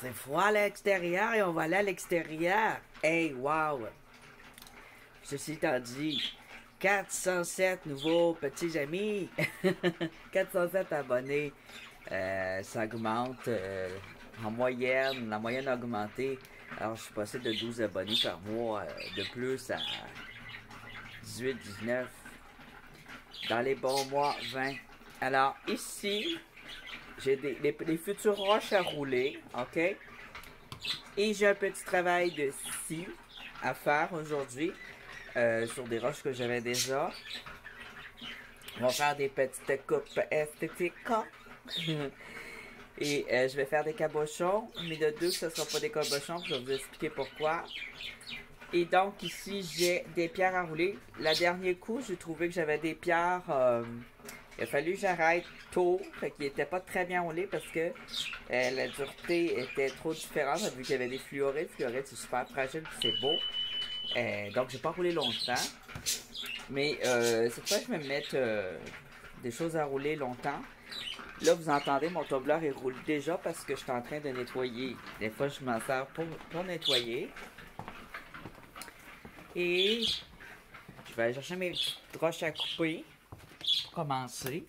C'est froid à l'extérieur et on va aller à l'extérieur. Hey, wow! Ceci étant dit, 407 nouveaux petits amis. 407 abonnés. Ça augmente en moyenne. La moyenne a augmenté. Alors, je suis passé de 12 abonnés par mois de plus à 18, 19. Dans les bons mois, 20. Alors, ici, j'ai les futures roches à rouler. OK? Et j'ai un petit travail de scie à faire aujourd'hui. Sur des roches que j'avais déjà. On va faire des petites coupes esthétiques. Et je vais faire des cabochons. Mais de deux, ce ne sera pas des cabochons. Je vais vous expliquer pourquoi. Et donc ici, j'ai des pierres à rouler. Le dernier coup, j'ai trouvé que j'avais des pierres. Il a fallu que j'arrête tôt. Fait qu'il n'était pas très bien roulé parce que la dureté était trop différente. Vu qu'il y avait des fluorides. Fluorides, c'est super fragile et c'est beau. Donc, j'ai pas roulé longtemps. Mais c'est pour ça que je vais me mettre des choses à rouler longtemps. Là, vous entendez, mon tumbler il roule déjà parce que je suis en train de nettoyer. Des fois, je m'en sers pour nettoyer. Et je vais aller chercher mes petites roches à couper pour commencer.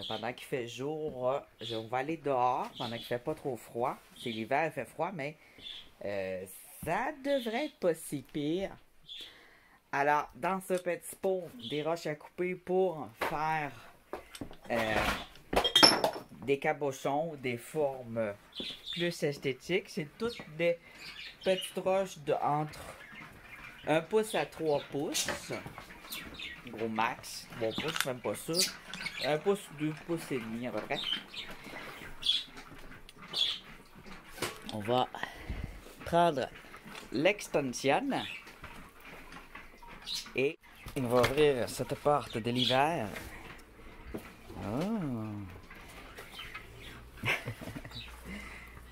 Pendant qu'il fait jour, on va aller dehors pendant qu'il fait pas trop froid. C'est l'hiver, il fait froid, mais ça devrait être pas si pire. Alors, dans ce petit pot, des roches à couper pour faire des cabochons, des formes plus esthétiques. C'est toutes des petites roches de entre 1 pouce à 3 pouces. Gros max. Bon pouce, même pas ça. 1 pouce, 2 pouces et demi à peu près. On va prendre l'extension. Et on va ouvrir cette porte de l'hiver. Oh.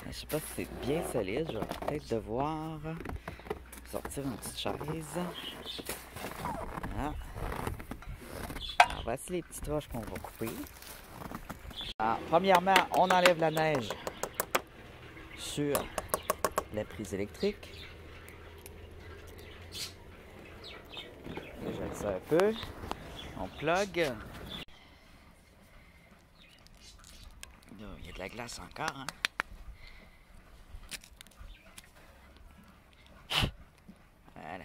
Je sais pas si c'est bien solide. Je vais peut-être devoir sortir une petite chaise. Voilà. Alors, voici les petites roches qu'on va couper. Alors, premièrement, on enlève la neige sur la prise électrique. J'aime ça un peu. On plug. Il y a de la glace encore, hein? Voilà.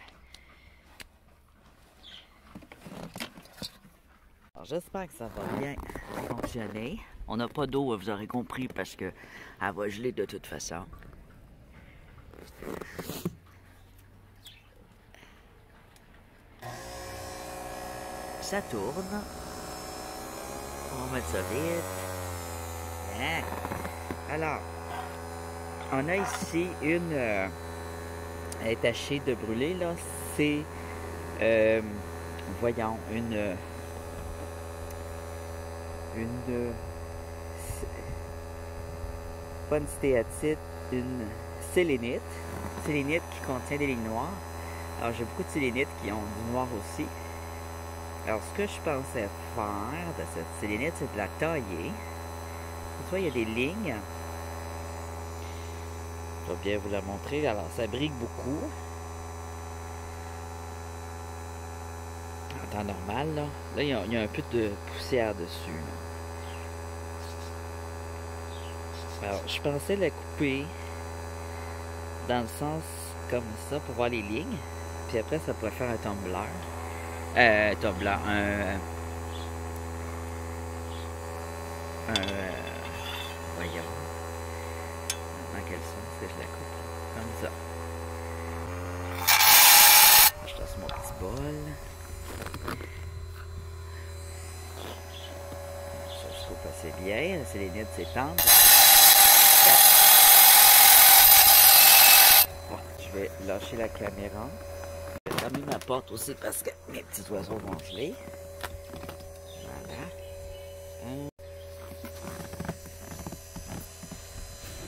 Alors, j'espère que ça va bien fonctionner. On n'a pas d'eau, vous aurez compris, parce que elle va geler de toute façon. Ça tourne. On va mettre ça vite. Hein? Alors, on a ici une... elle est tachée de brûler, là. C'est... voyons, une pas une stéatite, une sélénite. Sélénite qui contient des lignes noires. Alors, j'ai beaucoup de sélénites qui ont du noir aussi. Alors, ce que je pensais faire de cette sélénite, c'est de la tailler. Tu vois, il y a des lignes. Je vais bien vous la montrer. Alors, ça brique beaucoup. En temps normal, là. Là, il y a un peu de poussière dessus, là. Alors, je pensais la couper dans le sens comme ça pour voir les lignes. Puis après, ça pourrait faire un tumbler. Voyons. Dans quel sens que je la coupe? Comme ça. Je tasse mon petit bol. Ça se coupe assez bien. La sélénite s'étendre. Bon, je vais lâcher la caméra. Je vais fermer ma porte aussi parce que mes petits oiseaux vont geler. Voilà.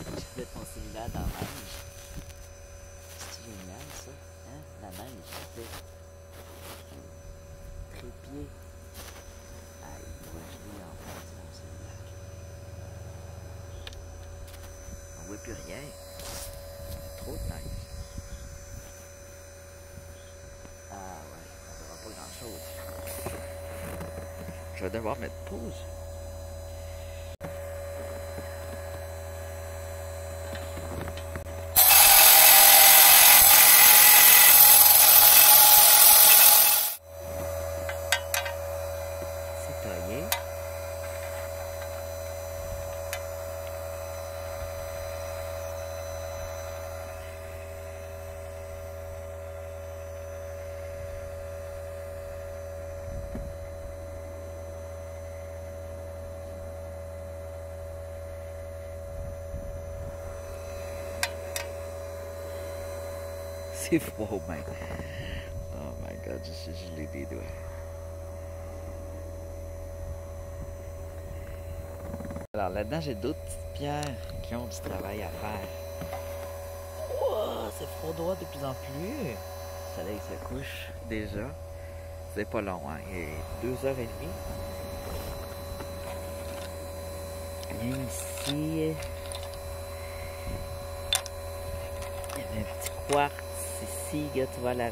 Je vais mettre mon cellulaire dans la neige. C'est génial ça, hein? La neige, ça fait trépied. Ah, il va geler en face mon cellulaire. plus rien. Trop de neige. Ah ouais, on verra pas grand chose. Je vais devoir mettre pause. C'est taillé. C'est froid, man. Oh my god, je suis gelé des doigts. Alors là-dedans, j'ai d'autres petites pierres qui ont du travail à faire. Oh, c'est froid de plus en plus. Le soleil se couche déjà. C'est pas long, hein? Il est 2h30. Viens ici. Il y a un petit quartz ici. Regarde, tu vois, la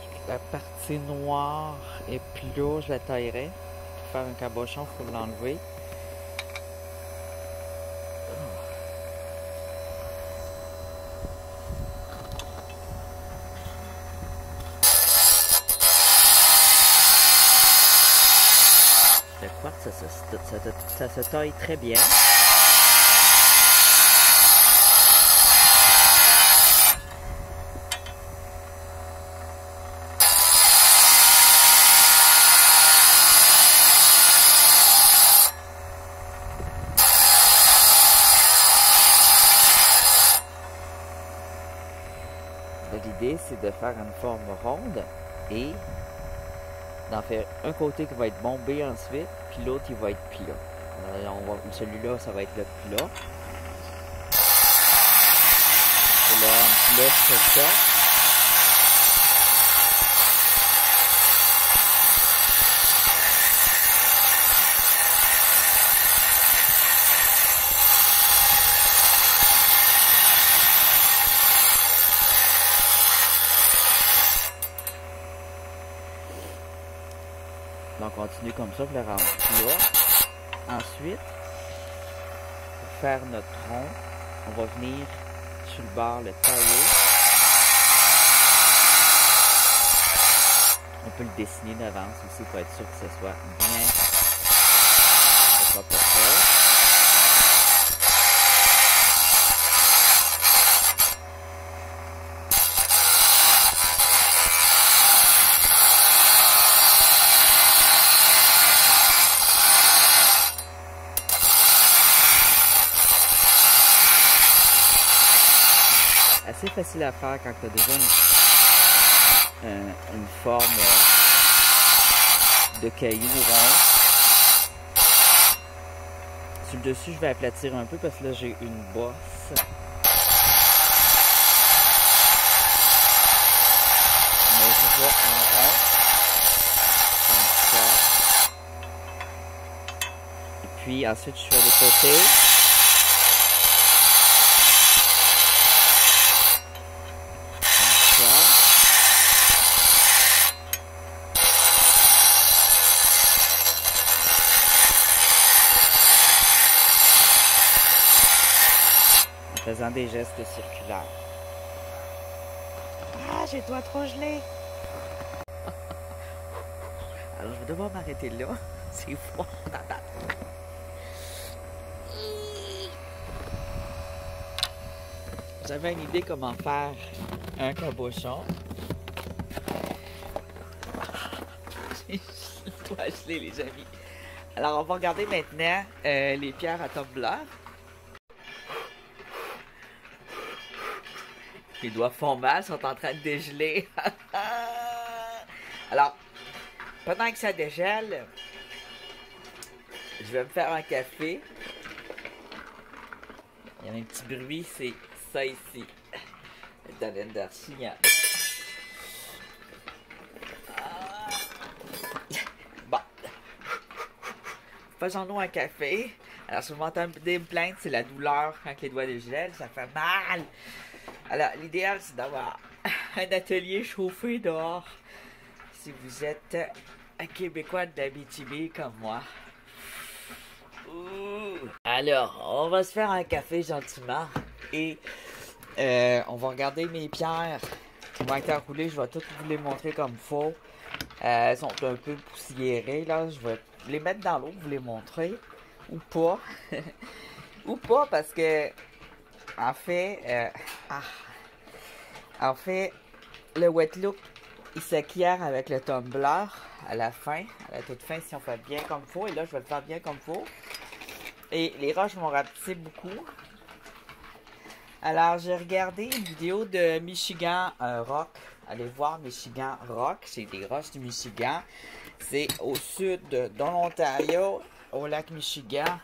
partie noire est plus lourde. Je la taillerai. Pour faire un cabochon, il faut l'enlever. Le quartz, ça se taille très bien. L'idée, c'est de faire une forme ronde et d'en faire un côté qui va être bombé ensuite, puis l'autre, il va être plat. Celui-là, ça va être le plat. Et là, en plat, c'est ça. Donc, on continue comme ça pour le rendre plat. Ensuite, pour faire notre rond, on va venir sur le bord le tailler. On peut le dessiner d'avance aussi pour être sûr que ce soit bien. Ce sera pas ça. Assez facile à faire quand tu as déjà une forme de caillou rond. Sur le dessus, je vais aplatir un peu parce que là, j'ai une bosse. Mais je vois en rond. Comme ça. Et puis ensuite, je fais le côté. Faisant des gestes circulaires. Ah, j'ai le doigt trop gelé. Alors, je vais devoir m'arrêter là. C'est froid dans ta tête. J'avais une idée comment faire un cabochon. J'ai le doigt gelé, les amis. Alors, on va regarder maintenant les pierres à tumbler. Les doigts font mal, sont en train de dégeler. Alors, pendant que ça dégèle, je vais me faire un café. Il y a un petit bruit, c'est ça ici. Bon. Faisons-nous un café. Alors, si vous m'entendez me plaindre, c'est la douleur quand les doigts dégèlent, ça fait mal. Alors, l'idéal, c'est d'avoir un atelier chauffé dehors. Si vous êtes un Québécois d'Abitibi comme moi. Ouh. Alors, on va se faire un café gentiment. Et on va regarder mes pierres qui vont être enroulées. Je vais toutes vous les montrer comme il faut. Elles sont un peu poussiérées, là. Je vais les mettre dans l'eau pour vous les montrer. Ou pas. Ou pas, parce que, en fait, le wet look, il s'acquiert avec le tumbler à la fin, à la toute fin, si on fait bien comme il faut. Et là, je vais le faire bien comme il faut. Et les roches vont rapetisser beaucoup. Alors, j'ai regardé une vidéo de Michigan Rock. Allez voir Michigan Rock, c'est des roches du Michigan. C'est au sud de l'Ontario, au lac Michigan.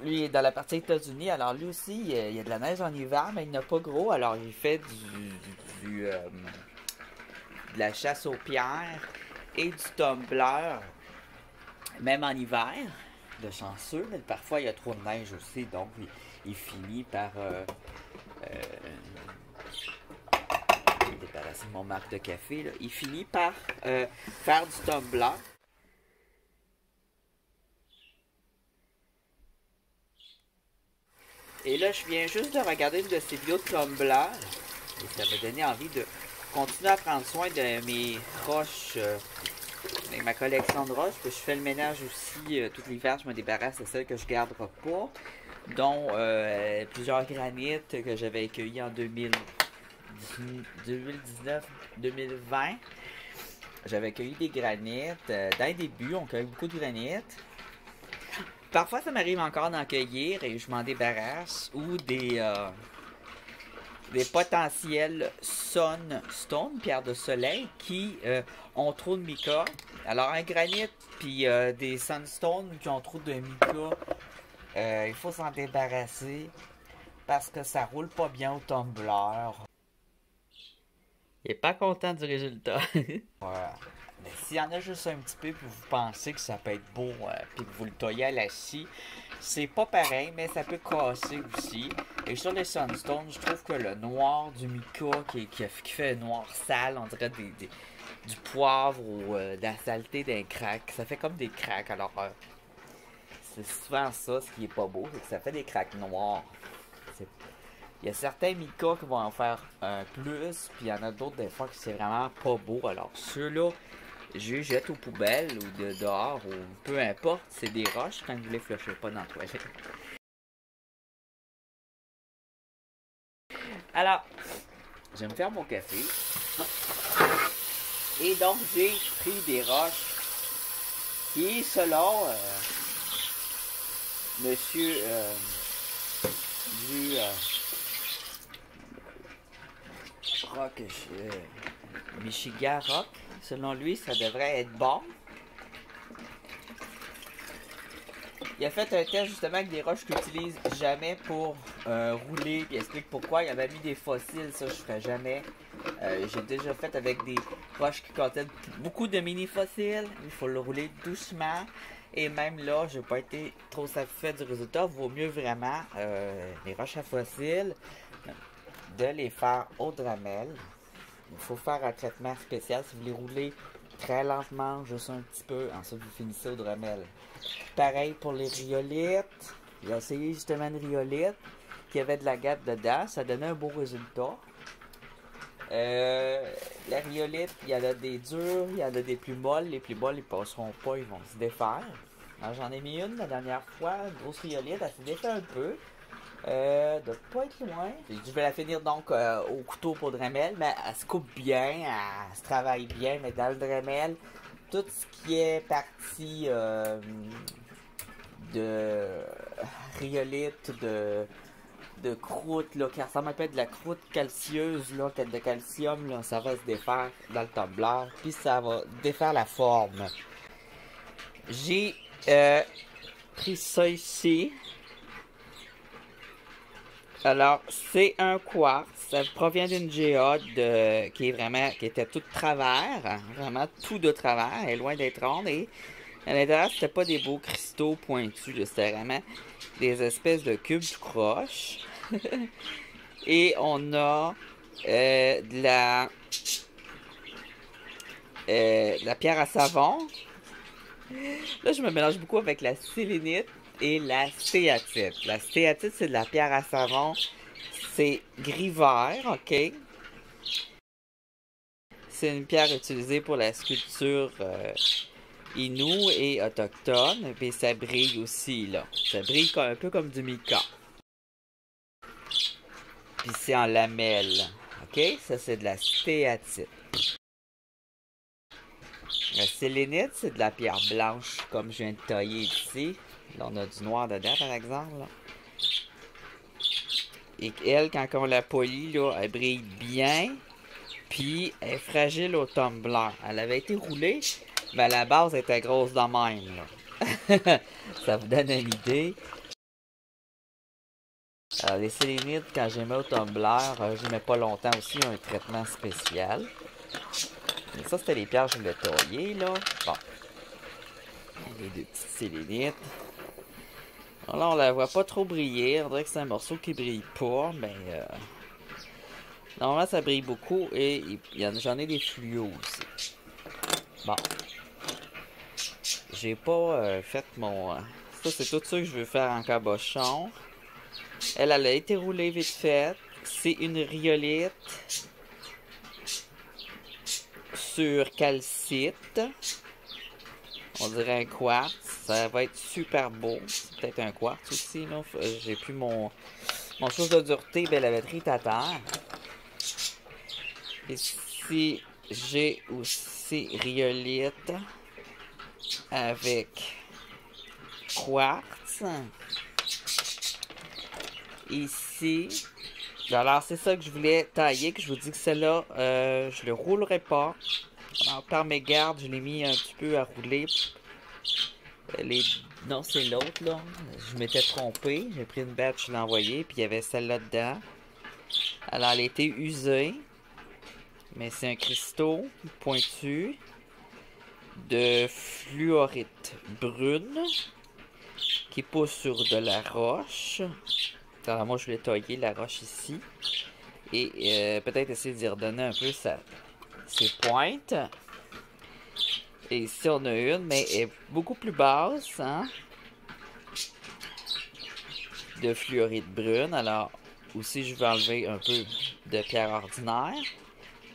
Lui, il est dans la partie États-Unis. Alors, lui aussi, il y a de la neige en hiver, mais il n'a pas gros. Alors, il fait de la chasse aux pierres et du tumbler, même en hiver. De chanceux, mais parfois, il y a trop de neige aussi. Donc, il finit par... débarrasser mon marque de café, là. Il finit par faire du tumbler. Et là, je viens juste de regarder une de ces vidéos de tumbler. Et ça m'a donné envie de continuer à prendre soin de mes roches, de ma collection de roches. Puis je fais le ménage aussi tout l'hiver. Je me débarrasse de celles que je ne garderai pas. Dont plusieurs granites que j'avais accueillis en 2019-2020. J'avais accueilli des granites. Dans le début, on cueille beaucoup de granites. Parfois, ça m'arrive encore d'en cueillir et je m'en débarrasse. Ou des potentiels sunstone, pierres de soleil, qui ont trop de mica. Alors, un granit puis des sunstone qui ont trop de mica, il faut s'en débarrasser parce que ça roule pas bien au tumbler. Il est pas content du résultat. Voilà. Mais s'il y en a juste un petit peu et vous pensez que ça peut être beau puis que vous le taillez à la scie, c'est pas pareil, mais ça peut casser aussi. Et sur les sunstone, je trouve que le noir du mica qui fait noir sale, on dirait du poivre ou de la saleté d'un crack. Ça fait comme des cracks. Alors, c'est souvent ça, ce qui est pas beau, c'est que ça fait des cracks noirs. Il y a certains micas qui vont en faire plus, puis il y en a d'autres des fois que c'est vraiment pas beau. Alors ceux-là, je les jette aux poubelles ou dehors, ou peu importe, c'est des roches quand vous les flushez pas dans la toilette. Alors, je vais me faire mon café. Et donc j'ai pris des roches qui, selon monsieur du Rock, Michigan Rock, selon lui, ça devrait être bon. Il a fait un test justement avec des roches qu'il n'utilise jamais pour rouler, puis il explique pourquoi. Il avait mis des fossiles, ça je ferais jamais. J'ai déjà fait avec des roches qui contiennent beaucoup de mini-fossiles. Il faut le rouler doucement. Et même là, je n'ai pas été trop satisfait du résultat. Vaut mieux vraiment les roches à fossiles de les faire au Dremel. Il faut faire un traitement spécial si vous les roulez très lentement, juste un petit peu. Ensuite, vous finissez au Dremel. Pareil pour les rhyolites. J'ai essayé justement une rhyolite qui avait de la gâte dedans. Ça donnait un beau résultat. La rhyolite, il y en a des dures, il y en a des plus molles. Les plus molles, ils passeront pas, ils vont se défaire. Alors, j'en ai mis une la dernière fois, une grosse rhyolite, elle s'est défaite un peu. De pas être loin. Je vais la finir donc au couteau pour Dremel, mais elle se coupe bien, elle se travaille bien, mais dans le Dremel, tout ce qui est partie de rhyolite, de croûte, là, qui ressemble un peu à de la croûte calcieuse, là, de calcium, là, ça va se défaire dans le tumbler, puis ça va défaire la forme. J'ai pris ça ici. Alors, c'est un quartz. Ça provient d'une géode qui était tout de travers. Hein, vraiment tout de travers. Elle est loin d'être ronde. Et À l'intérieur, c'était pas des beaux cristaux pointus, c'était vraiment des espèces de cubes tout croches. Et on a de la pierre à savon. Là, je me mélange beaucoup avec la sélénite et la stéatite. La stéatite, c'est de la pierre à savon. C'est gris-vert, OK? C'est une pierre utilisée pour la sculpture Innu et autochtone. Et ça brille aussi, là. Ça brille un peu comme du mica. Puis c'est en lamelles. OK? Ça, c'est de la stéatite. La sélénite, c'est de la pierre blanche, comme je viens de tailler ici. Là, on a du noir dedans, par exemple. Là. Et elle, quand on la polie, là, elle brille bien. Puis, elle est fragile au tumbler. Elle avait été roulée, mais à la base, elle était grosse de même. Là. Ça vous donne une idée. Alors, les sélénites, quand j'ai mis au tumbler, je les mets pas longtemps aussi, un traitement spécial. Et ça, c'était les pierres que je voulais tailler, là. Bon. Les deux petites sélénites. Là, on la voit pas trop briller. On dirait que c'est un morceau qui brille pas, mais... normalement, ça brille beaucoup et j'en ai des fluos aussi. Bon. J'ai pas fait mon... ça, c'est tout ça que je veux faire en cabochon. Elle a été roulée vite fait. C'est une rhyolite sur calcite. On dirait un quartz. Ça va être super beau. C'est peut-être un quartz aussi. J'ai plus mon chose de dureté. Ben, la batterie est à terre. Ici, j'ai aussi rhyolite avec quartz. Ici. Alors, c'est ça que je voulais tailler, que je vous dis que celle-là, je le roulerai pas. Alors, par mégarde, je l'ai mis un petit peu à rouler. Non, c'est l'autre, là. Je m'étais trompé. J'ai pris une batch, je l'ai envoyée, puis il y avait celle-là dedans. Alors, elle a été usée. Mais c'est un cristaux pointu de fluorite brune qui pousse sur de la roche. Alors, moi, je voulais tailler la roche ici. Et peut-être essayer d'y redonner un peu ses pointes. Et ici, on a une, mais elle est beaucoup plus basse, hein? De fluorite brune. Alors, aussi, je vais enlever un peu de pierre ordinaire.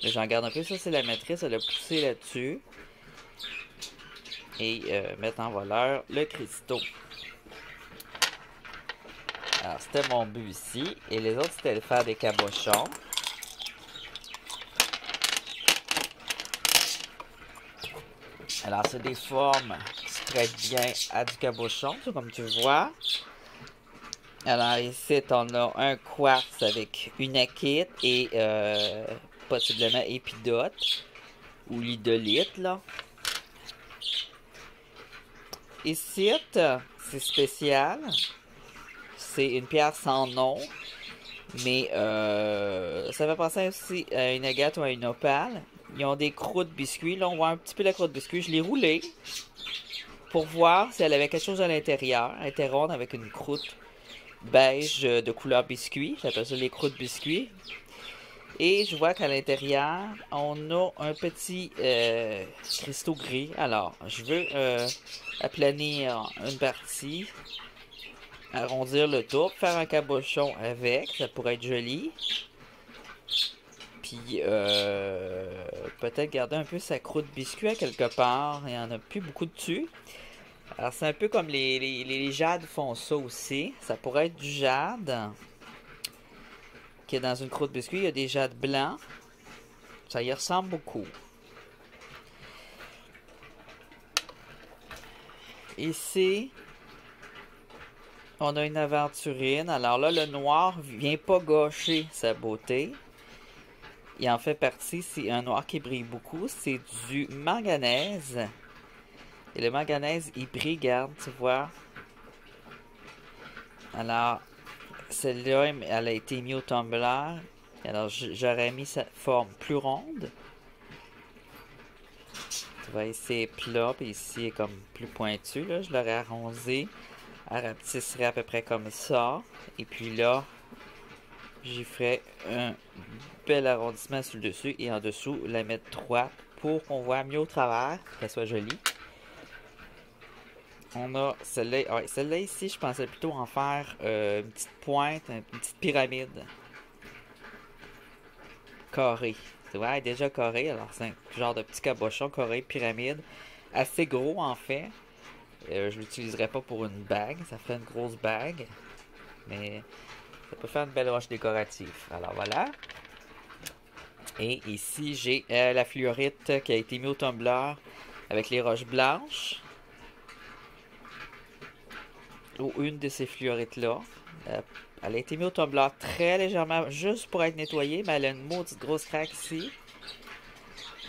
Mais j'en garde un peu. Ça, c'est la matrice. Elle a poussé là-dessus. Et mettre en valeur le cristaux. Alors, c'était mon but ici. Et les autres, c'était de faire des cabochons. Alors, c'est des formes qui se prêtent bien à du cabochon, comme tu vois. Alors, ici, on a un quartz avec une akite et possiblement épidote ou l'idolite, là. Ici, c'est spécial. C'est une pierre sans nom. Mais ça fait penser aussi à une agate ou à une opale. Ils ont des croûtes biscuits. Là, on voit un petit peu la croûte biscuit. Je l'ai roulée pour voir si elle avait quelque chose à l'intérieur. Elle était ronde avec une croûte beige de couleur biscuit. J'appelle ça les croûtes biscuits. Et je vois qu'à l'intérieur, on a un petit cristaux gris. Alors, je veux aplanir une partie, arrondir le tour, faire un cabochon avec. Ça pourrait être joli. Puis, peut-être garder un peu sa croûte biscuit à quelque part. Il n'y en a plus beaucoup dessus. Alors, c'est un peu comme les jades font ça aussi. Ça pourrait être du jade qui est dans une croûte biscuit. Il y a des jades blancs. Ça y ressemble beaucoup. Ici, on a une aventurine. Alors là, le noir vient pas gâcher sa beauté. Il en fait partie. C'est un noir qui brille beaucoup. C'est du manganèse. Et le manganèse, il brille, regarde, tu vois. Alors, celle-là, elle a été mise au tumbler. Alors, j'aurais mis sa forme plus ronde. Tu vois, ici est plat, puis ici est comme plus pointu. Là. Je l'aurais arrosé, rapetisserais à peu près comme ça. Et puis là, j'y ferai un bel arrondissement sur le dessus et en dessous, la mettre droite pour qu'on voit mieux au travers, qu'elle soit jolie. On a celle-là. Ouais, celle-là ici, je pensais plutôt en faire une petite pointe, une petite pyramide carrée. Tu vois, elle est déjà carrée, alors c'est un genre de petit cabochon carré, pyramide. Assez gros en fait. Je l'utiliserai pas pour une bague, ça fait une grosse bague. Mais ça peut faire une belle roche décorative. Alors voilà. Et ici, j'ai la fluorite qui a été mise au tumbler avec les roches blanches. Ou une de ces fluorites-là. Elle a été mise au tumbler très légèrement, juste pour être nettoyée, mais elle a une maudite grosse craque ici.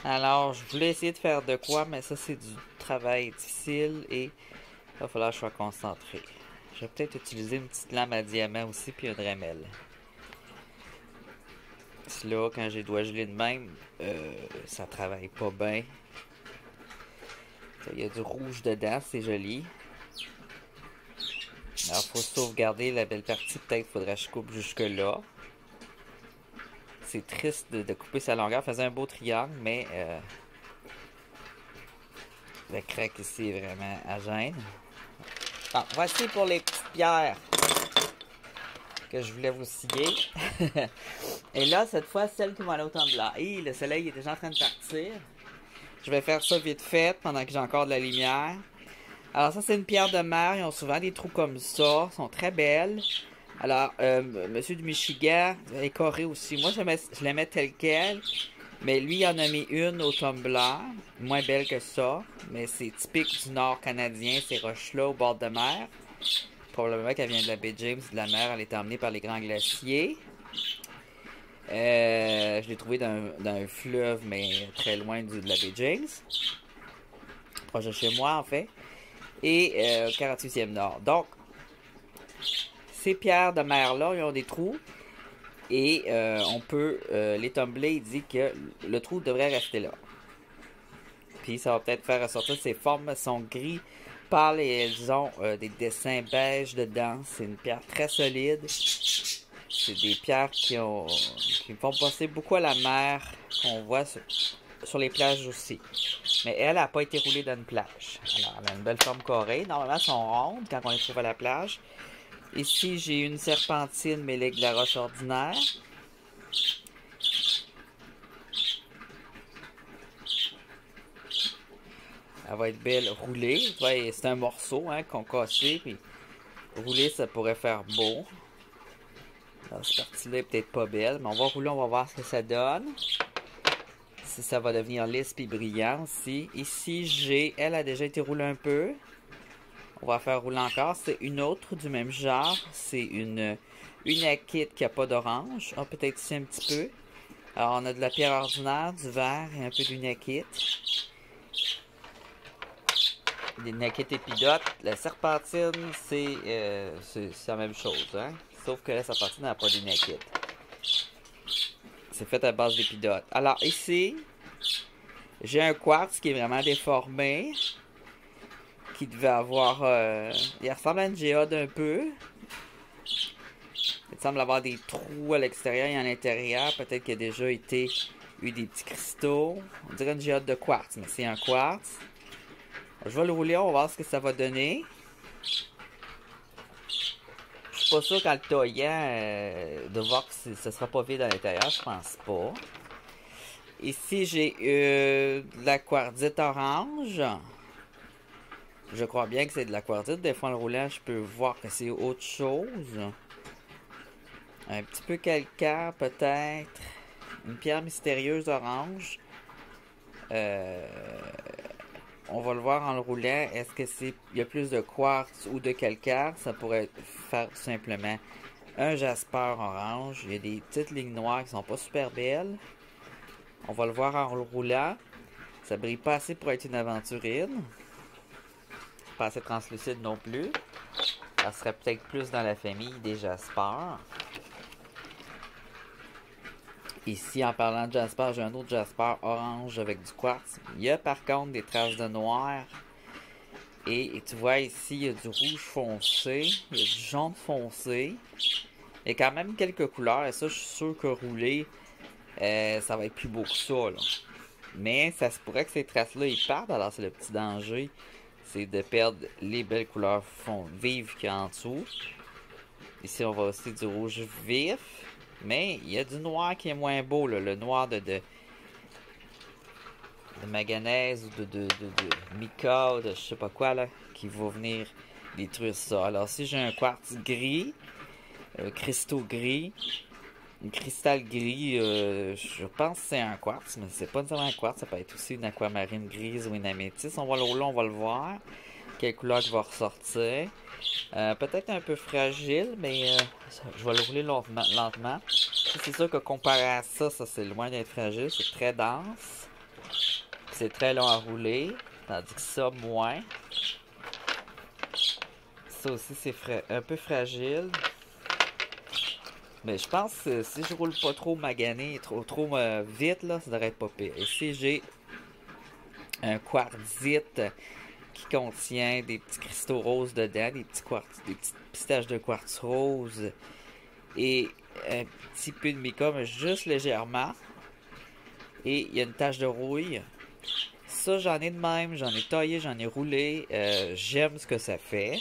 Alors, je voulais essayer de faire de quoi, mais ça, c'est du travail difficile et il va falloir que je sois concentré. Je vais peut-être utiliser une petite lame à diamant aussi, puis un Dremel. Là, quand j'ai les doigts gelés de même, ça travaille pas bien. Il y a du rouge dedans, c'est joli. Alors, faut sauvegarder la belle partie. Peut-être faudrait que je coupe jusque là. C'est triste de couper sa longueur. Faisait un beau triangle, mais le crack ici est vraiment à gêne. Bon, voici pour les petites pierres que je voulais vous scier. Et là, cette fois, celle qui va aller au tumbler. Et le soleil est déjà en train de partir. Je vais faire ça vite fait pendant que j'ai encore de la lumière. Alors ça, c'est une pierre de mer. Ils ont souvent des trous comme ça. Elles sont très belles. Alors, monsieur du Michigan est coré aussi. Moi, je la mets telle quelle. Mais lui, il en a mis une au tumbler. Moins belle que ça. Mais c'est typique du nord canadien, ces roches-là au bord de mer. Probablement qu'elle vient de la baie James, de la mer. Elle est emmenée par les grands glaciers. Je l'ai trouvé dans un fleuve, mais très loin de la baie James. Proche de chez moi, en fait. Et au 48e nord. Donc, ces pierres de mer-là, ils ont des trous. Et on peut les tumbler. Il dit que le trou devrait rester là. Puis ça va peut-être faire ressortir ces formes. Elles sont gris pâles et elles ont des dessins beige dedans. C'est une pierre très solide. C'est des pierres qui font passer beaucoup à la mer, qu'on voit sur les plages aussi. Mais elle n'a pas été roulée dans une plage. Alors, elle a une belle forme carrée. Normalement, elles sont rondes quand on les trouve à la plage. Ici, j'ai une serpentine mêlée avec de la roche ordinaire. Elle va être belle roulée. C'est un morceau qu'on cassait. Puis rouler, ça pourrait faire beau. Alors, cette partie-là est peut-être pas belle. Mais on va rouler, on va voir ce que ça donne. Si ça va devenir lisse et brillant aussi. Ici, elle a déjà été roulée un peu. On va faire rouler encore. C'est une autre du même genre. C'est une Unakit qui n'a pas d'orange. Ah, peut-être ici un petit peu. Alors, on a de la pierre ordinaire, du verre et un peu d'Unakit. Des Unakit épidotes. La serpentine, c'est la même chose. Hein? Sauf que la serpentine n'a pas d'Unakit. C'est fait à base d'épidotes. Alors, ici, j'ai un quartz qui est vraiment déformé. Qui devait avoir... il ressemble à une géode un peu. Il semble avoir des trous à l'extérieur et à l'intérieur. Peut-être qu'il a déjà eu des petits cristaux. On dirait une géode de quartz, mais c'est un quartz. Je vais le rouler, on va voir ce que ça va donner. Je suis pas sûr qu'en le taillant, de voir que ce sera pas vide à l'intérieur. Je pense pas. Ici, j'ai de la quartzite orange. Je crois bien que c'est de la quartzite. Des fois, en le roulant, je peux voir que c'est autre chose. Un petit peu calcaire, peut-être. Une pierre mystérieuse orange. On va le voir en le roulant. Est-ce que il y a plus de quartz ou de calcaire? Ça pourrait faire simplement un jasper orange. Il y a des petites lignes noires qui sont pas super belles. On va le voir en le roulant. Ça brille pas assez pour être une aventurine. Pas assez translucide non plus. Ça serait peut-être plus dans la famille des jaspers. Ici, en parlant de Jasper, j'ai un autre Jasper orange avec du quartz. Il y a par contre des traces de noir. Et tu vois ici, il y a du rouge foncé, il y a du jaune foncé. Il y a quand même quelques couleurs, et ça, je suis sûr que rouler, ça va être plus beau que ça, là. Mais ça se pourrait que ces traces-là, ils partent, alors c'est le petit danger. C'est de perdre les belles couleurs vives qu'il y a en dessous. Ici, on voit aussi du rouge vif. Mais il y a du noir qui est moins beau, là. Le noir de manganèse ou de mica ou de je sais pas quoi, là, qui va venir détruire ça. Alors, si j'ai un quartz gris, cristaux gris, un cristal gris, je pense que c'est un quartz, mais c'est pas nécessairement un quartz, ça peut être aussi une aquamarine grise ou une améthyste. On va le voir. Quelle couleur qui va ressortir. Peut-être un peu fragile, mais je vais le rouler lentement. C'est sûr que comparé à ça, c'est loin d'être fragile, c'est très dense. C'est très long à rouler, tandis que ça, moins. Ça aussi, c'est un peu fragile. Mais je pense que si je roule pas trop magané, trop vite, là, ça devrait être pas pire. Ici, j'ai un quartzite qui contient des petits cristaux roses dedans, des petites pistaches de quartz rose et un petit peu de mica, mais juste légèrement. Et il y a une tache de rouille. Ça, j'en ai de même, j'en ai taillé, j'en ai roulé. J'aime ce que ça fait.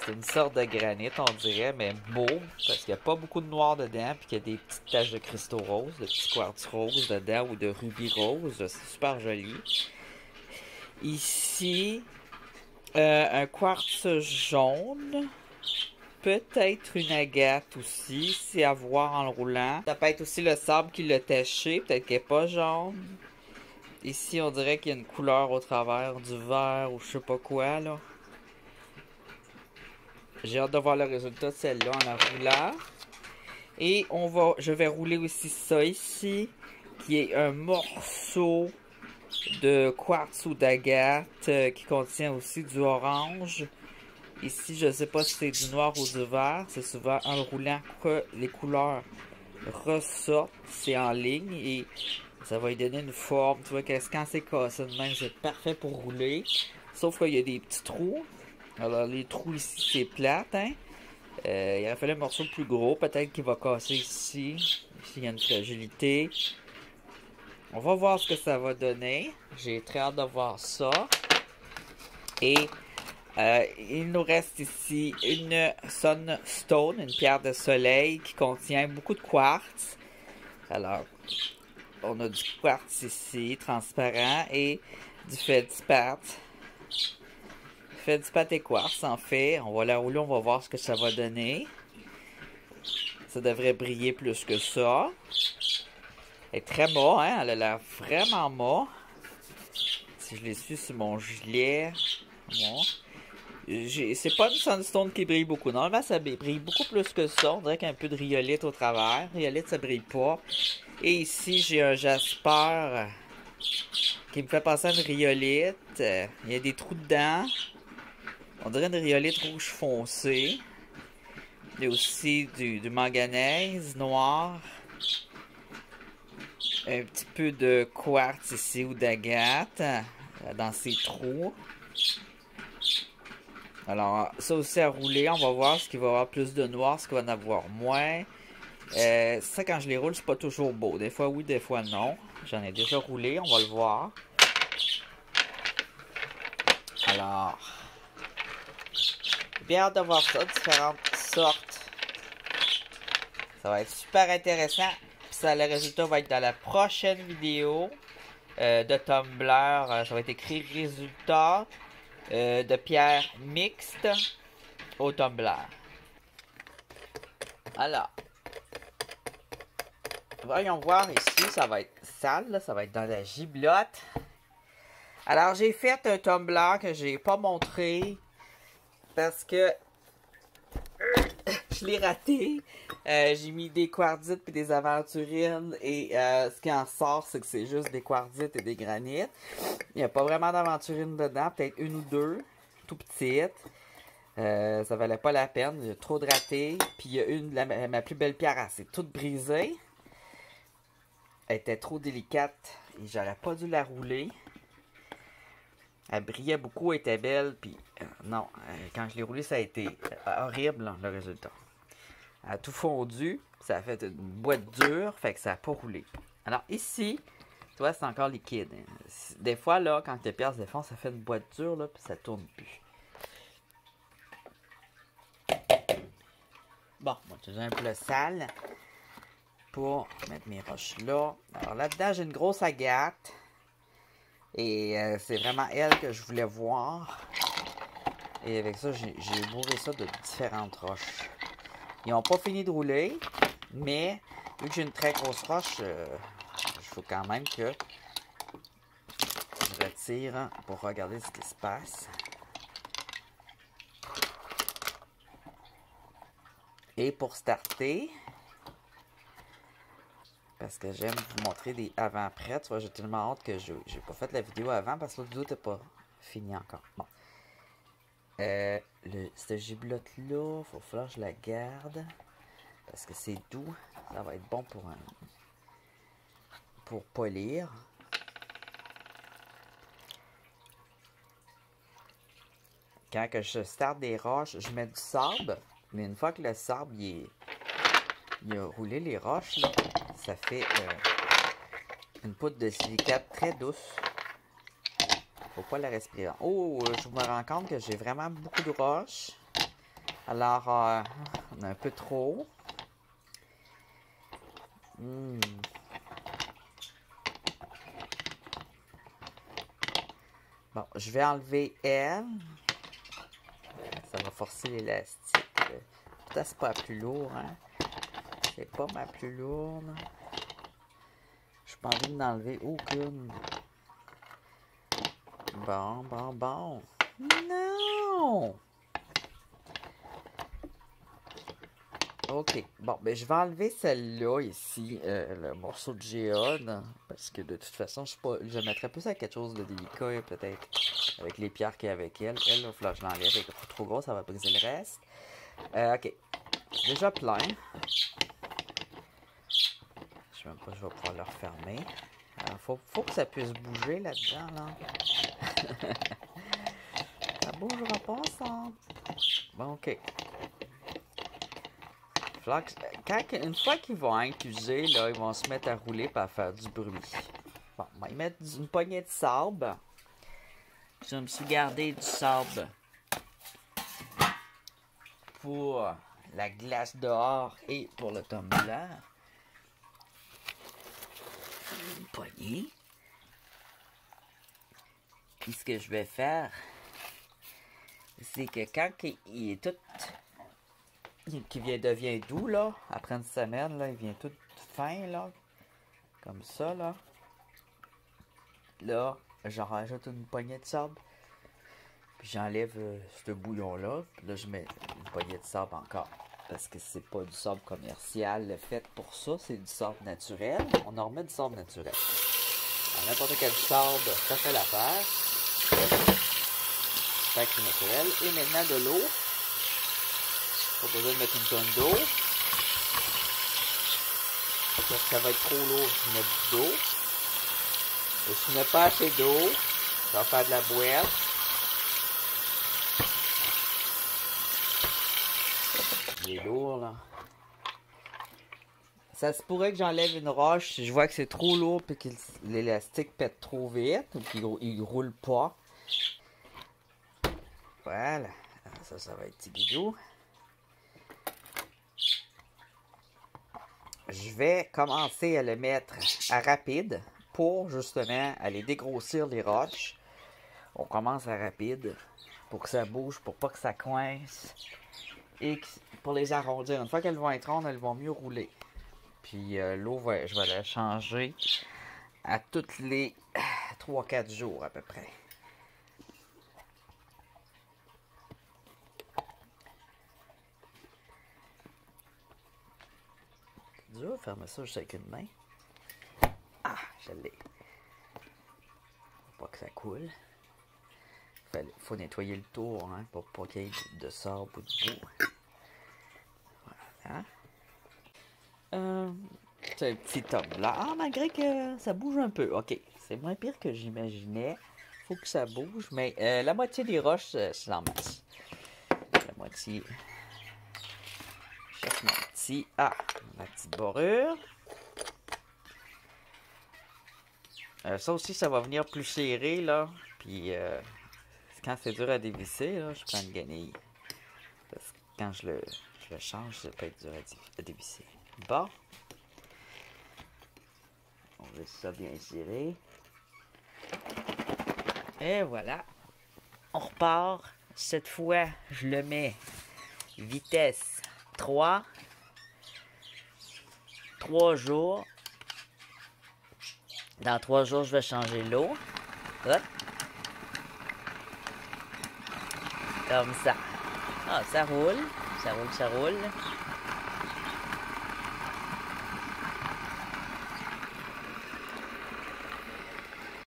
C'est une sorte de granit, on dirait, mais beau, parce qu'il n'y a pas beaucoup de noir dedans, puis qu'il y a des petites taches de cristaux roses, de petits quartz roses dedans, ou de rubis roses. C'est super joli. Ici, un quartz jaune. Peut-être une agate aussi, c'est à voir en le roulant. Ça peut être aussi le sable qui l'a taché, peut-être qu'elle n'est pas jaune. Ici, on dirait qu'il y a une couleur au travers du vert ou je sais pas quoi, là. J'ai hâte de voir le résultat de celle-là en la roulant. Et je vais rouler aussi ça ici, qui est un morceau de quartz ou d'agate qui contient aussi du orange. Ici, je ne sais pas si c'est du noir ou du vert. C'est souvent en le roulant que les couleurs ressortent. C'est en ligne et ça va lui donner une forme. Tu vois, quand c'est cassé de même, c'est parfait pour rouler. Sauf qu'il y a des petits trous. Alors, les trous ici, c'est plate, hein. Il aurait fallu un morceau plus gros. Peut-être qu'il va casser ici. Ici, il y a une fragilité. On va voir ce que ça va donner. J'ai très hâte de voir ça. Et il nous reste ici une sunstone, une pierre de soleil qui contient beaucoup de quartz. Alors, on a du quartz ici, transparent, et du feldspath. Feldspath et quartz, en fait. On va la rouler, on va voir ce que ça va donner. Ça devrait briller plus que ça. Elle est très mat, hein? Elle a l'air vraiment mat. Si je l'essuie sur mon gilet. Bon. C'est pas une sunstone qui brille beaucoup. Normalement, ça brille beaucoup plus que ça. On dirait qu'il y a un peu de rhyolite au travers. Rhyolite, ça brille pas. Et ici, j'ai un jasper qui me fait penser à une rhyolite. Il y a des trous dedans. On dirait une rhyolite rouge foncé. Il y a aussi du manganèse noir. Un petit peu de quartz ici ou d'agate dans ces trous. Alors, ça aussi à rouler, on va voir ce qu'il va y avoir plus de noir, ce qu'il va en avoir moins. Ça, quand je les roule, c'est pas toujours beau. Des fois oui, des fois non. J'en ai déjà roulé, on va le voir. Alors, j'ai bien hâte de voir ça, différentes sortes. Ça va être super intéressant. Puis ça, le résultat va être dans la prochaine vidéo de Tumblr. Ça va être écrit résultat de pierre mixte au Tumblr. Alors, voyons voir ici, ça va être sale, là, ça va être dans la giblotte. Alors, j'ai fait un Tumblr que j'ai pas montré parce que je l'ai raté. J'ai mis des quartzites et des aventurines et ce qui en sort, c'est que c'est juste des quartzites et des granites. Il n'y a pas vraiment d'aventurines dedans, peut-être une ou deux, tout petites. Ça valait pas la peine. Il y a trop de ratés. Puis il y a ma plus belle pierre, elle s'est toute brisée. Elle était trop délicate et j'aurais pas dû la rouler. Elle brillait beaucoup, elle était belle. Puis non, quand je l'ai roulée, ça a été horrible le résultat. Elle a tout fondu. Ça a fait une boîte dure, fait que ça n'a pas roulé. Alors ici, tu vois, c'est encore liquide. Des fois, là, quand les pierres se défont, ça fait une boîte dure, là, puis ça tourne plus. Bon, moi, j'ai un peu sale pour mettre mes roches là. Alors là-dedans, j'ai une grosse agate. Et c'est vraiment elle que je voulais voir. Et avec ça, j'ai bourré ça de différentes roches. Ils n'ont pas fini de rouler, mais vu que j'ai une très grosse roche, il faut quand même que je retire pour regarder ce qui se passe. Et pour starter, parce que j'aime vous montrer des avant-après, tu vois, j'ai tellement hâte que j'ai pas fait la vidéo avant parce que l'autre vidéo n'était pas finie encore. Bon. Cette giblotte-là, il faut falloir que je la garde parce que c'est doux. Ça va être bon pour polir. Quand que je starte des roches, je mets du sable. Mais une fois que le sable il a roulé les roches, là, ça fait une poudre de silicate très douce. Faut pas la respirer. Oh, je me rends compte que j'ai vraiment beaucoup de roches. Alors, on a un peu trop. Bon, je vais enlever elle. Ça va forcer l'élastique. Putain, c'est pas la plus lourde, hein. C'est pas ma plus lourde. Je n'ai pas envie d'enlever aucune. Bon. Non! Ok. Bon, ben je vais enlever celle-là ici, le morceau de géode. Parce que de toute façon, je mettrais plus à quelque chose de délicat, peut-être. Avec les pierres qu'il y a avec elle. Elle, il va falloir que je l'enlève. Elle est trop grosse, ça va briser le reste. Ok. C'est déjà plein. Je sais même pas si je vais pouvoir le refermer. Alors, faut que ça puisse bouger là-dedans, là. Ça bougera pas, ça. Bon, ok. Une fois qu'ils vont être usés, là, ils vont se mettre à rouler et à faire du bruit. Bon, on va y mettre une poignée de sable. Je me suis gardé du sable pour la glace dehors et pour le tumbler. Une poignée. Puis ce que je vais faire, c'est que quand il est tout... qui devient doux, là, après une semaine, là, il vient tout fin, là, comme ça, là. Là, j'en rajoute une poignée de sable. Puis j'enlève ce bouillon-là. Puis là, je mets une poignée de sable encore. Parce que c'est pas du sable commercial fait pour ça. C'est du sable naturel. On en remet du sable naturel. Alors, n'importe quel sable, ça fait l'affaire. Fait que c'est naturel. Et maintenant, de l'eau. Pas besoin de mettre une tonne d'eau. Parce que ça va être trop lourd, je mets d'eau. Et si je mets pas assez d'eau, ça va faire de la boîte. Il est lourd, là. Ça se pourrait que j'enlève une roche si je vois que c'est trop lourd et que l'élastique pète trop vite ou qu'il roule pas. Voilà. Ça va être petit bidou. Je vais commencer à le mettre à rapide pour justement aller dégrossir les roches. On commence à rapide pour que ça bouge, pour pas que ça coince et pour les arrondir. Une fois qu'elles vont être rondes, elles vont mieux rouler. Puis l'eau, je vais la changer à toutes les 3-4 jours à peu près. C'est dur de fermer ça juste avec une main. Ah, je l'ai. Faut pas que ça coule. Faut nettoyer le tour, hein, pour pas qu'il y ait de sable ou de boue. Voilà. C'est un petit homme là. Ah, malgré que ça bouge un peu. Ok, c'est moins pire que j'imaginais. Faut que ça bouge, mais la moitié des roches, c'est en masse. La moitié. Je cherche mon petit. Ah, ma petite borure. Ça aussi, ça va venir plus serré, là. Puis, quand c'est dur à dévisser, là, je prends une guenille. Parce que quand je le change, ça peut être dur à dévisser. Bon. On laisse ça bien serré. Et voilà. On repart. Cette fois, je le mets vitesse 3. 3 jours. Dans 3 jours, je vais changer l'eau. Hop. Comme ça. Ah, ça roule. Ça roule, ça roule.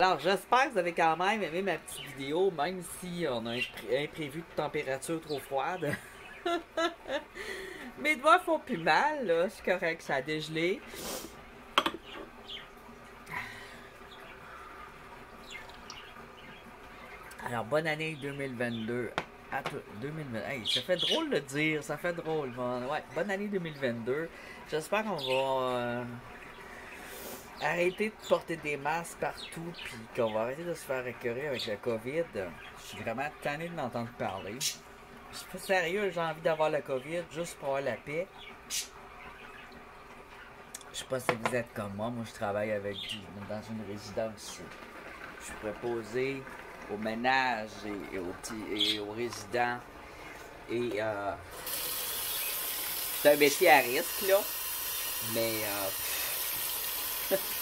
Alors, j'espère que vous avez quand même aimé ma petite vidéo, même si on a un imprévu de température trop froide. Mes doigts font plus mal, là. C'est correct, ça a dégelé. Alors, bonne année 2022. Ah, 2020. Hey, ça fait drôle de dire, ça fait drôle. Bon, ouais, bonne année 2022. J'espère qu'on va arrêter de porter des masques partout, puis qu'on va arrêter de se faire écœurer avec le COVID. Je suis vraiment tanné de m'entendre parler. Je suis pas sérieux, j'ai envie d'avoir le COVID juste pour avoir la paix. Je sais pas si vous êtes comme moi je travaille dans une résidence. Je suis préposé aux ménages et aux résidents. Et c'est un métier à risque, là. Mais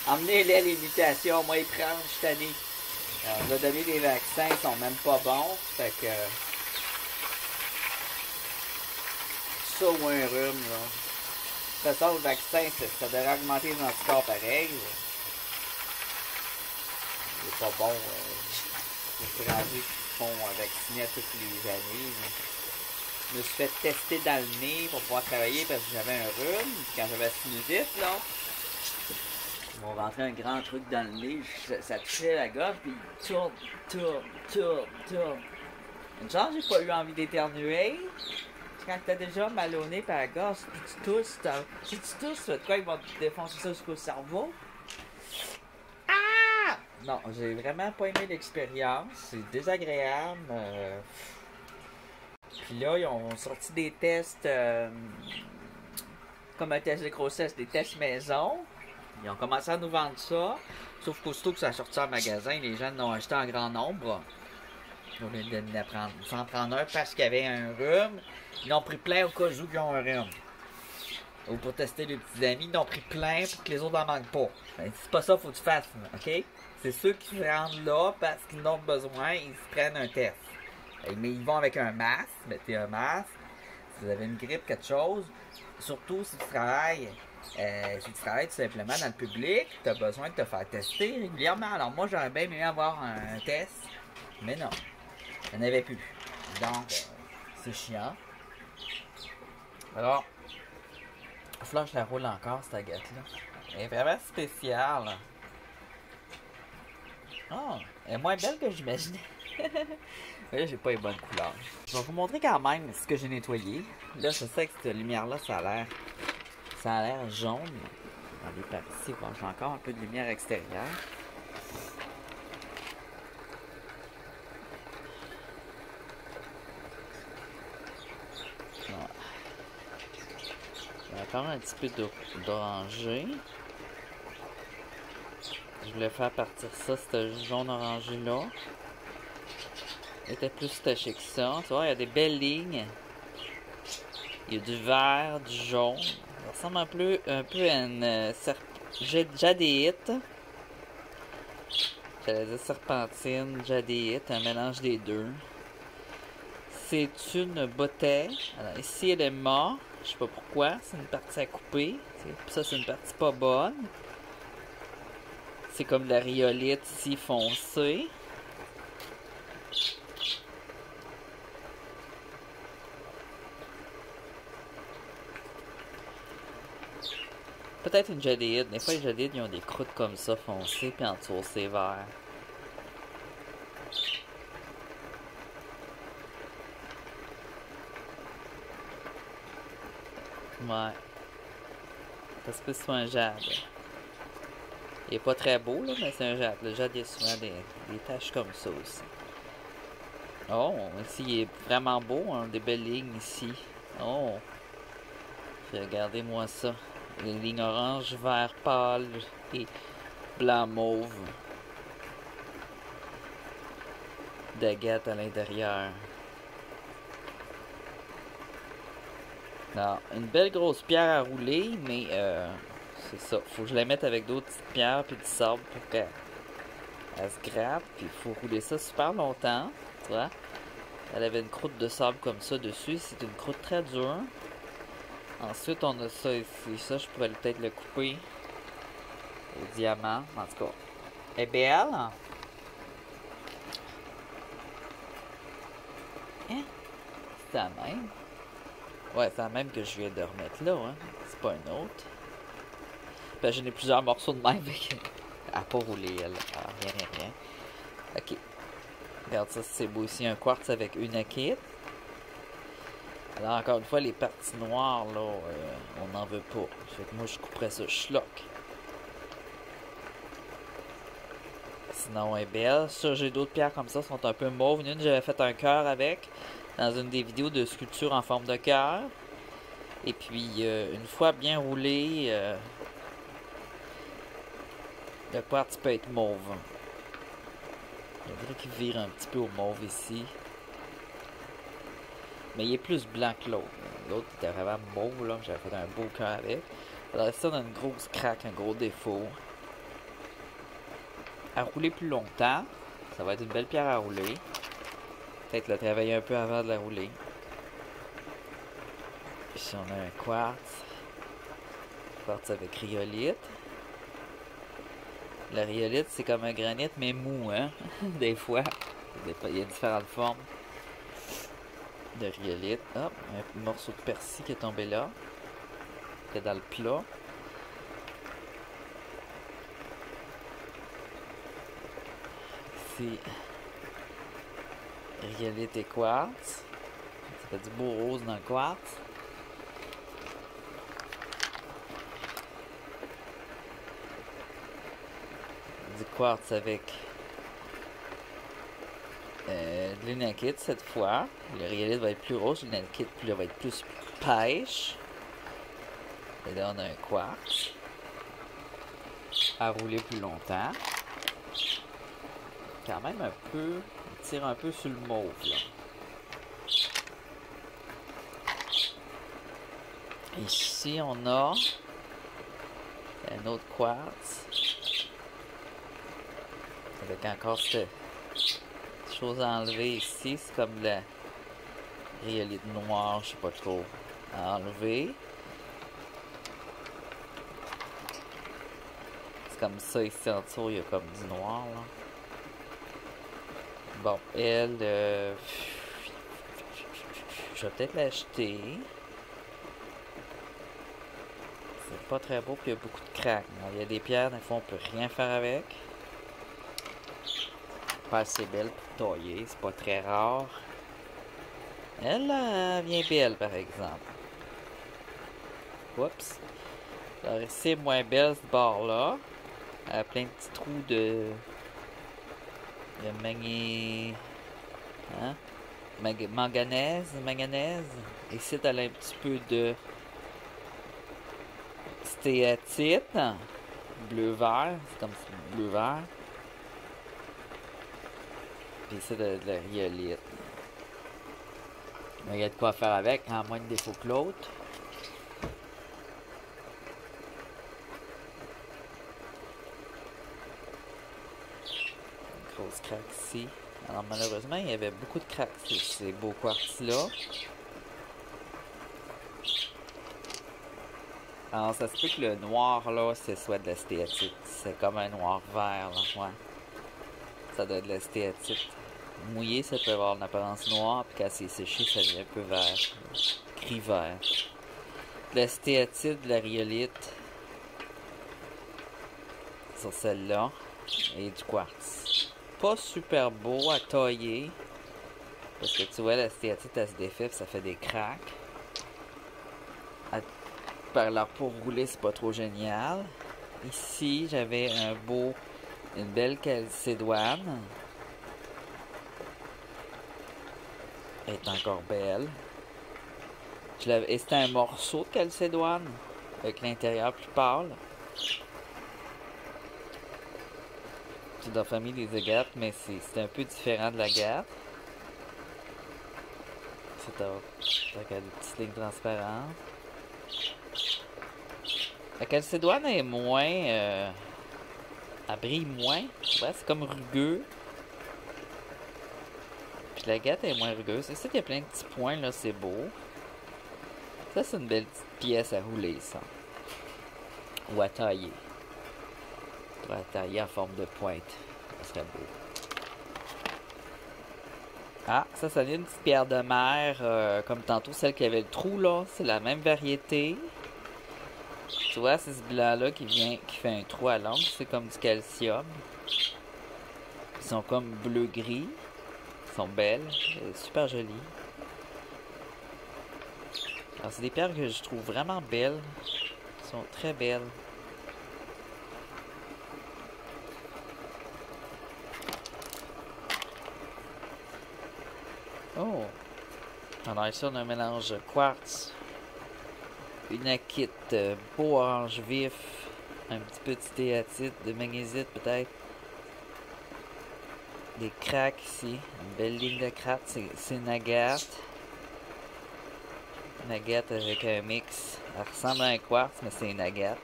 emmenez-les les mutations, moi, ils prennent, je suis tanné. On a donné des vaccins, ils sont même pas bons. Fait que ça ou un rhume, là. De toute façon, le vaccin, ça devrait augmenter les anticorps pareil. C'est pas bon. Les étrangers qui font vacciner à toutes les années. Je me suis fait tester dans le nez pour pouvoir travailler parce que j'avais un rhume. Quand j'avais la sinusite, là, ils m'ont rentré un grand truc dans le nez. Ça touchait la gorge, puis il tourne. Une chance, j'ai pas eu envie d'éternuer. Quand t'as déjà mal au nez par la gorge, puis tu tousses, si tu tousses, de quoi ils vont te défoncer ça jusqu'au cerveau? Ah! Non, j'ai vraiment pas aimé l'expérience. C'est désagréable. Puis là, ils ont sorti des tests, comme un test de grossesse, des tests maison. Ils ont commencé à nous vendre ça. Sauf qu'aussitôt que ça a sorti en magasin, les gens l'ont acheté en grand nombre. Au lieu de s'en prendre un parce qu'il y avait un rhume. Ils l'ont pris plein au cas où ils ont un rhume. Ou pour tester les petits amis, ils ont pris plein pour que les autres n'en manquent pas. Ben, c'est pas ça qu'il faut que tu fasses, ok? C'est ceux qui se rendent là parce qu'ils en ont besoin, ils se prennent un test. Mais ils vont avec un masque, mettez un masque. Si vous avez une grippe, quelque chose, surtout si tu travailles tout simplement dans le public, tu as besoin de te faire tester régulièrement. Alors moi, j'aurais bien aimé avoir un test, mais non, il n'y en avait plus. Donc, c'est chiant. Alors, il va falloir que je la roule encore, cette agate-là. Elle est vraiment spéciale. Oh, elle est moins belle que j'imaginais. Là, j'ai pas les bonnes couleurs. Je vais vous montrer quand même ce que j'ai nettoyé. Là, je sais que cette lumière-là, ça a l'air jaune. Regardez par ici, bon, j'ai encore un peu de lumière extérieure. Voilà. Je vais prendre un petit peu d'orangé. Je voulais faire partir ça, ce jaune orangé là. Il était plus taché que ça. Tu vois, il y a des belles lignes. Il y a du vert, du jaune. Ça ressemble un peu à une jadéite. J'allais dire serpentine, jadéite, un mélange des deux. C'est une botège. Alors, ici, elle est morte. Je sais pas pourquoi. C'est une partie à couper. Ça, c'est une partie pas bonne. C'est comme de la rhyolite ici foncée. Peut-être une jadéite. Des fois, les jadéites, ils ont des croûtes comme ça, foncées, puis en dessous, c'est vert. Ouais. Ça se peut que ce soit un jade. Il est pas très beau, là, mais c'est un jade. Le jade, il y a souvent des taches comme ça aussi. Oh, ici, il est vraiment beau, hein, des belles lignes ici. Oh, regardez-moi ça. Les lignes orange, vert pâle et blanc mauve. D'agate à l'intérieur. Non, une belle grosse pierre à rouler, mais c'est ça. Faut que je la mette avec d'autres petites pierres puis du sable pour qu'elle se gratte. Puis il faut rouler ça super longtemps. Tu vois? Elle avait une croûte de sable comme ça dessus. C'est une croûte très dure. Ensuite, on a ça ici. Ça, je pourrais peut-être le couper au diamant. En tout cas, elle est belle. Hein? C'est la même. Ouais, c'est la même que je viens de remettre là. Hein? C'est pas une autre. Ben, j'en ai plusieurs morceaux de même. Elle n'a pas roulé, elle. Ah, rien. Ok. Regarde ça, c'est beau ici. Un quartz avec une akite. Alors, encore une fois, les parties noires, là, on n'en veut pas. Fait que moi, je couperais ça schlock. Sinon, elle est belle. Ça, j'ai d'autres pierres comme ça, sont un peu mauves. Une, j'avais fait un cœur avec, dans une des vidéos de sculpture en forme de cœur. Et puis, une fois bien roulé, le quartz peut être mauve. Je dirais qu'il vire un petit peu au mauve ici. Mais il est plus blanc que l'autre. L'autre était vraiment mauve, là. J'avais fait un beau cœur avec. Alors ça, on a une grosse craque, un gros défaut. À rouler plus longtemps. Ça va être une belle pierre à rouler. Peut-être la travailler un peu avant de la rouler. Ici, on a un quartz. Quartz avec rhyolite. La rhyolite, c'est comme un granit, mais mou, hein? Des fois. Il y a différentes formes de rhyolite. Hop, un morceau de persil qui est tombé là. Qui est dans le plat. Ici, rhyolite et quartz. Ça fait du beau rose dans le quartz. Du quartz avec de l'inakite cette fois. Le rhyolite va être plus rose, l'inakite va être plus pêche. Et là, on a un quartz à rouler plus longtemps. Quand même un peu, il tire un peu sur le mauve là. Ici, on a un autre quartz avec encore cette chose à enlever ici. C'est comme la rhyolite noire, je sais pas trop, à enlever. C'est comme ça ici en dessous, il y a comme du noir là. Bon, elle, je vais peut-être l'acheter. C'est pas très beau, puis il y a beaucoup de craques. Il y a des pierres, des fois on peut rien faire avec. Pas assez belle pour tailler, c'est pas très rare. Elle, vient belle par exemple. Oups. Alors ici, c'est moins belle ce bord-là. Elle a plein de petits trous de hein? Manganèse. Ici, elle a un petit peu de stéatite. Bleu-vert. C'est comme bleu-vert. Puis ici, de la rhyolite. Mais il y a de quoi faire avec, en moins de défaut que l'autre. Une grosse craque ici. Alors malheureusement, il y avait beaucoup de craques sur ces beaux quartz-là. Alors ça se peut que le noir là, ce soit de la stéatite. C'est comme un noir vert là, ouais. Ça doit être de la stéatite. Mouillé, ça peut avoir une apparence noire, puis quand c'est séché, ça devient un peu vert. Gris vert. De la stéatite, de la rhyolite. sur celle-là. Et du quartz. Pas super beau à tailler. Parce que tu vois, la stéatite, elle se défait, ça fait des cracks. Par leur pour rouler, c'est pas trop génial. Ici, j'avais une belle calcédoine. Elle est encore belle. Et c'était un morceau de calcédoine, avec l'intérieur plus pâle. C'est dans la famille des agates, mais c'est un peu différent de l'agate. C'est des petites lignes transparentes. La calcédoine est moins... elle brille moins. Ouais, c'est comme rugueux. Puis l'agate est moins rugueuse. C'est ça qu'il y a plein de petits points, là, c'est beau. Ça, c'est une belle petite pièce à rouler, ça. Ou à tailler. Pour à tailler en forme de pointe. Ça serait beau. Ah, ça vient une petite pierre de mer, comme tantôt, celle qui avait le trou, là. C'est la même variété. Tu vois, c'est ce blanc-là qui fait un trou à l'ombre. C'est comme du calcium. Ils sont comme bleu-gris. Ils sont belles. Super jolies. Alors, c'est des pierres que je trouve vraiment belles. Elles sont très belles. Oh! Alors ici, on a un mélange quartz, une akite, beau orange vif, un petit peu de stéatite, de magnésites peut-être. Des cracks ici, une belle ligne de cracks, c'est une agate. Une agate avec un mix. Elle ressemble à un quartz, mais c'est une agate.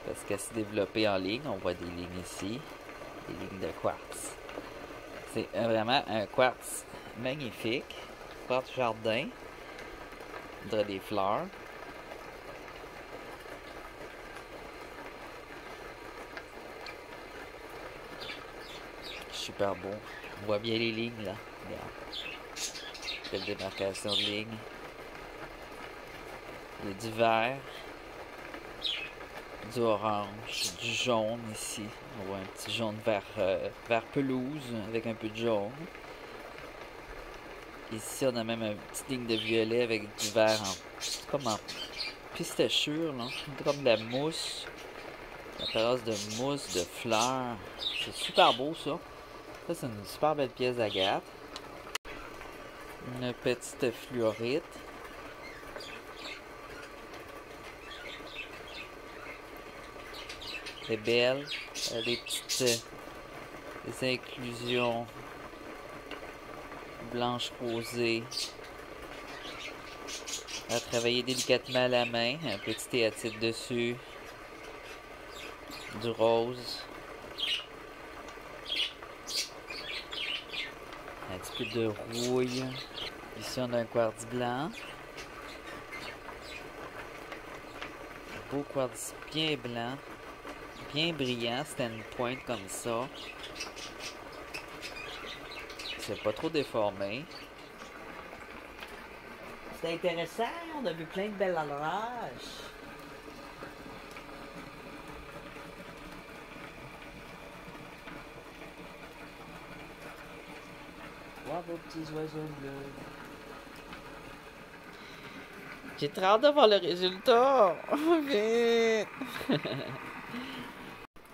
Parce qu'elle s'est développée en ligne. On voit des lignes ici. Des lignes de quartz. C'est vraiment un quartz magnifique. Quartz jardin. On dirait des fleurs. Super beau. On voit bien les lignes là. Regarde. Belle démarcation de lignes. Il y a du vert, du orange, du jaune ici. On voit un petit jaune vert pelouse avec un peu de jaune. Ici, on a même une petite ligne de violet avec du vert comme en pistachure, là. Comme de la mousse. La terrasse de mousse, de fleurs. C'est super beau, ça. Ça, c'est une super belle pièce d'agate. Une petite fluorite. C'est belle. Des petites des inclusions blanches rosées. À travailler délicatement à la main. Un petit stéatite dessus. Du rose. Un petit peu de rouille. Ici, on a un quartz blanc. Un beau quartz bien blanc. Bien brillant. C'était une pointe comme ça. C'est pas trop déformé. C'est intéressant. On a vu plein de belles orages. Voir vos petits oiseaux bleus. J'ai très hâte de voir le résultat. Vite!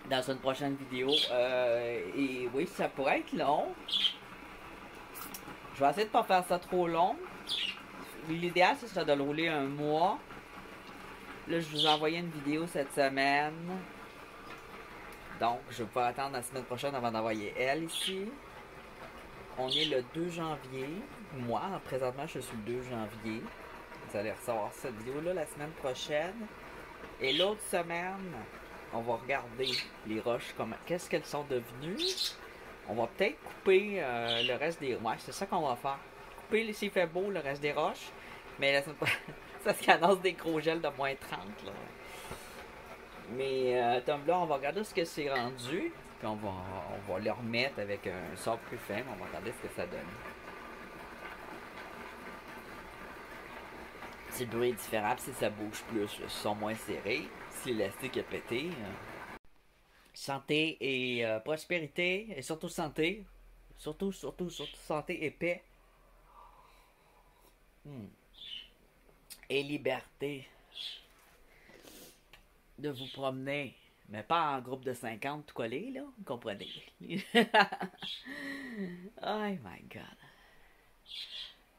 Dans une prochaine vidéo. Et oui, ça pourrait être long. Je vais essayer de ne pas faire ça trop long. L'idéal, ce serait de le rouler un mois. Là, je vous ai envoyé une vidéo cette semaine. Donc, je vais pouvoir attendre la semaine prochaine avant d'envoyer elle ici. On est le 2 janvier. Moi, présentement, je suis le 2 janvier. Vous allez recevoir cette vidéo-là la semaine prochaine. Et l'autre semaine, on va regarder les roches, qu'est-ce qu'elles sont devenues. On va peut-être couper le reste des... Ouais, c'est ça qu'on va faire. Couper, s'il fait beau, le reste des roches. Mais la semaine prochaine, ça se annonce des gros gels de moins 30, là. Mais comme là, on va regarder ce que c'est rendu. Puis on va le remettre avec un sort plus fin. On va regarder ce que ça donne. Si le bruit est différent, si ça bouge plus, le son moins serré. Si l'élastique est pété. Santé et prospérité, et surtout santé. Surtout santé et paix. Et liberté de vous promener. Mais pas en groupe de 50 tout collé, là. Vous comprenez? Oh my God.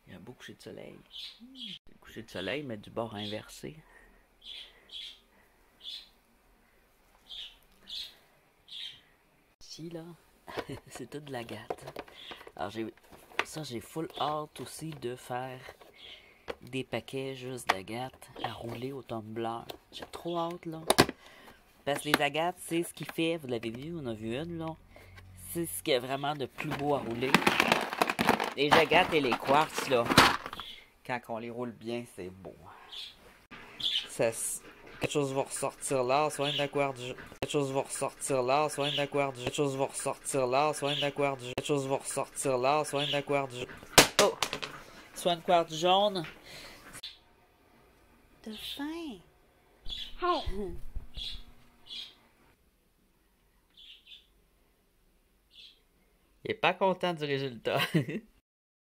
Il y a un beau coucher de soleil. Le coucher de soleil, mais du bord inversé. Ici, là, c'est toute de la gâte. Alors, j'ai full hâte aussi de faire des paquets juste d'agates à rouler au tumbler. J'ai trop hâte, là. Parce que les agates, c'est ce qui fait, vous l'avez vu, on a vu une, là. C'est ce qui est vraiment de plus beau à rouler. Les agates et les quartz, là, quand on les roule bien, c'est beau. Quelque chose va ressortir là, soit une quartz. Quelque chose va ressortir là, soit une quartz. Quelque chose va ressortir là, soit une quartz. Quelque chose va ressortir là, soit une quartz. Oh! Soit une quartz jaune. De fin. Oh. Il est pas content du résultat.